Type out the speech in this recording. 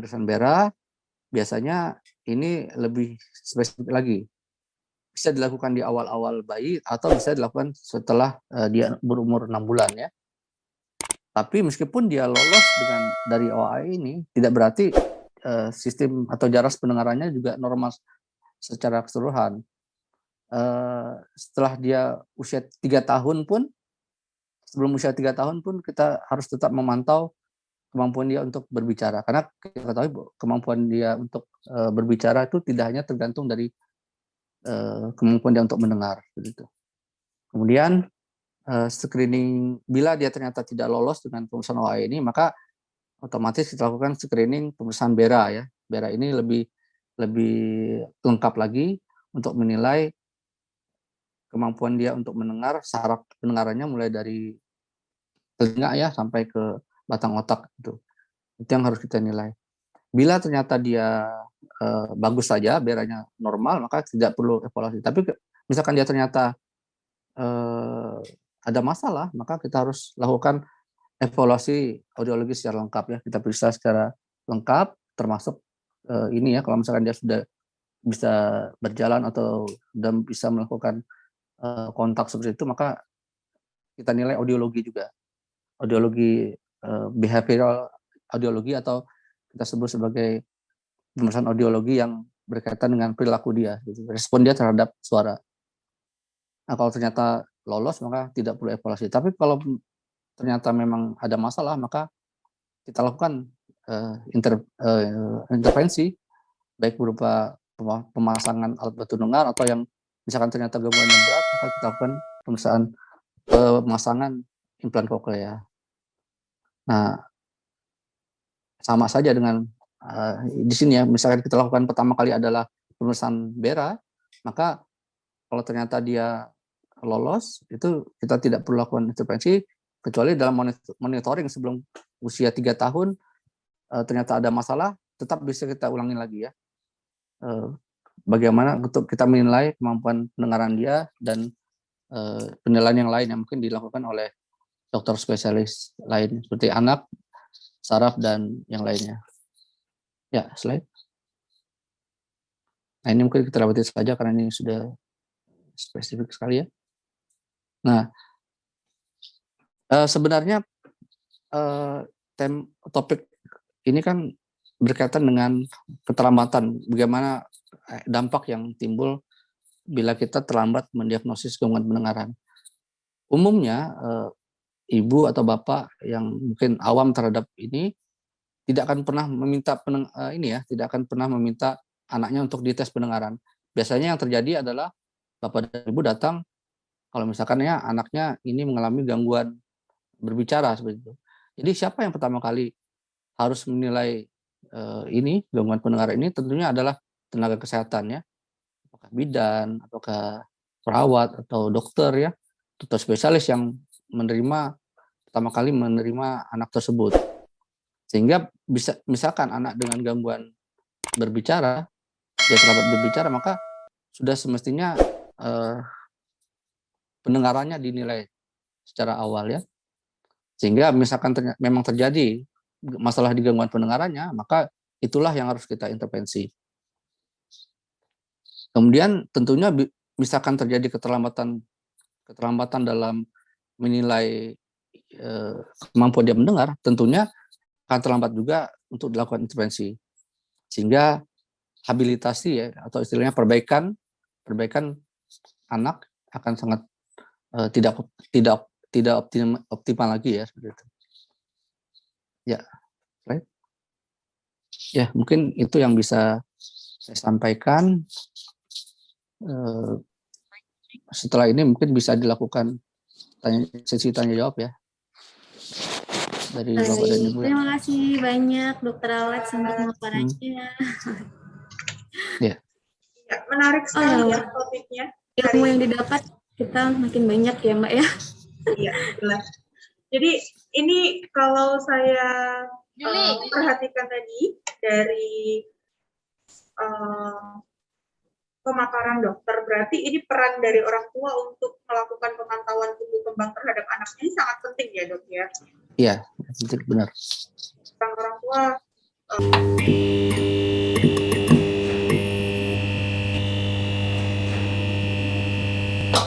pemeriksaan BERA biasanya ini lebih spesifik lagi. Bisa dilakukan di awal-awal bayi atau bisa dilakukan setelah dia berumur 6 bulan ya. Tapi meskipun dia lolos dari OAI ini, tidak berarti sistem atau jarak pendengarannya juga normal secara keseluruhan. Setelah dia usia 3 tahun pun, sebelum usia 3 tahun pun kita harus tetap memantau kemampuan dia untuk berbicara, karena kita ketahui kemampuan dia untuk berbicara itu tidak hanya tergantung dari kemampuan dia untuk mendengar begitu. Kemudian screening, bila dia ternyata tidak lolos dengan pemeriksaan OAI ini, maka otomatis kita lakukan screening pemeriksaan BERA ya. BERA ini lebih lengkap lagi untuk menilai kemampuan dia untuk mendengar, saraf pendengarannya mulai dari telinga ya sampai ke batang otak gitu. Itu yang harus kita nilai. Bila ternyata dia bagus saja, BERA-nya normal, maka tidak perlu evaluasi. Tapi misalkan dia ternyata ada masalah, maka kita harus lakukan evaluasi audiologi secara lengkap ya. Kita periksa secara lengkap, termasuk ini ya, kalau misalkan dia sudah bisa berjalan atau sudah bisa melakukan kontak seperti itu, maka kita nilai audiologi juga. Audiologi behavioral audiologi atau kita sebut sebagai pemeriksaan audiologi yang berkaitan dengan perilaku dia, gitu. Respon dia terhadap suara. Nah, kalau ternyata lolos maka tidak perlu evaluasi. Tapi kalau ternyata memang ada masalah, maka kita lakukan intervensi, baik berupa pemasangan alat bantu dengar atau yang misalkan ternyata gangguan yang berat, maka kita lakukan pemasangan implan koklea. Nah, sama saja dengan di sini ya, misalkan kita lakukan pertama kali adalah pemeriksaan BERA, maka kalau ternyata dia lolos, itu kita tidak perlu lakukan intervensi, kecuali dalam monitoring sebelum usia 3 tahun, ternyata ada masalah, tetap bisa kita ulangi lagi ya. Bagaimana untuk kita menilai kemampuan pendengaran dia dan penilaian yang lain yang mungkin dilakukan oleh dokter spesialis lain, seperti anak, saraf, dan yang lainnya. Ya, slide. Nah, ini mungkin kita lewati saja karena ini sudah spesifik sekali ya. Nah, sebenarnya topik ini kan berkaitan dengan keterlambatan, bagaimana dampak yang timbul bila kita terlambat mendiagnosis gangguan pendengaran. Umumnya ibu atau bapak yang mungkin awam terhadap ini tidak akan pernah meminta tidak akan pernah meminta anaknya untuk dites pendengaran. Biasanya yang terjadi adalah bapak dan ibu datang kalau misalkan ya anaknya ini mengalami gangguan berbicara seperti itu. Jadi siapa yang pertama kali harus menilai ini gangguan pendengaran ini, tentunya adalah tenaga kesehatan ya, apakah bidan, apakah perawat atau dokter ya, dokter spesialis yang pertama kali menerima anak tersebut. Sehingga bisa, misalkan anak dengan gangguan berbicara, dia terlambat berbicara, maka sudah semestinya pendengarannya dinilai secara awal ya. Sehingga misalkan memang terjadi masalah di gangguan pendengarannya, maka itulah yang harus kita intervensi. Kemudian tentunya misalkan terjadi keterlambatan dalam menilai kemampuan dia mendengar, tentunya akan terlambat juga untuk dilakukan intervensi. Sehingga habilitasi ya, atau istilahnya perbaikan anak akan sangat tidak optimal lagi ya, seperti itu. Ya, right? Ya, mungkin itu yang bisa saya sampaikan. Setelah ini mungkin bisa dilakukan sesi tanya jawab ya dari Bapak dan Ibu. Terima kasih banyak Dr. Alex untuk pemaparannya. Ya. Ya, menarik sekali ya topiknya. Ilmu yang didapat kita makin banyak ya Mbak ya. Iya, jelas. Jadi ini kalau saya perhatikan tadi dari pemaparan dokter, berarti ini peran dari orang tua untuk melakukan pemantauan tumbuh kembang terhadap anak ini sangat penting ya dok ya? Iya, benar. Peran orang tua eh,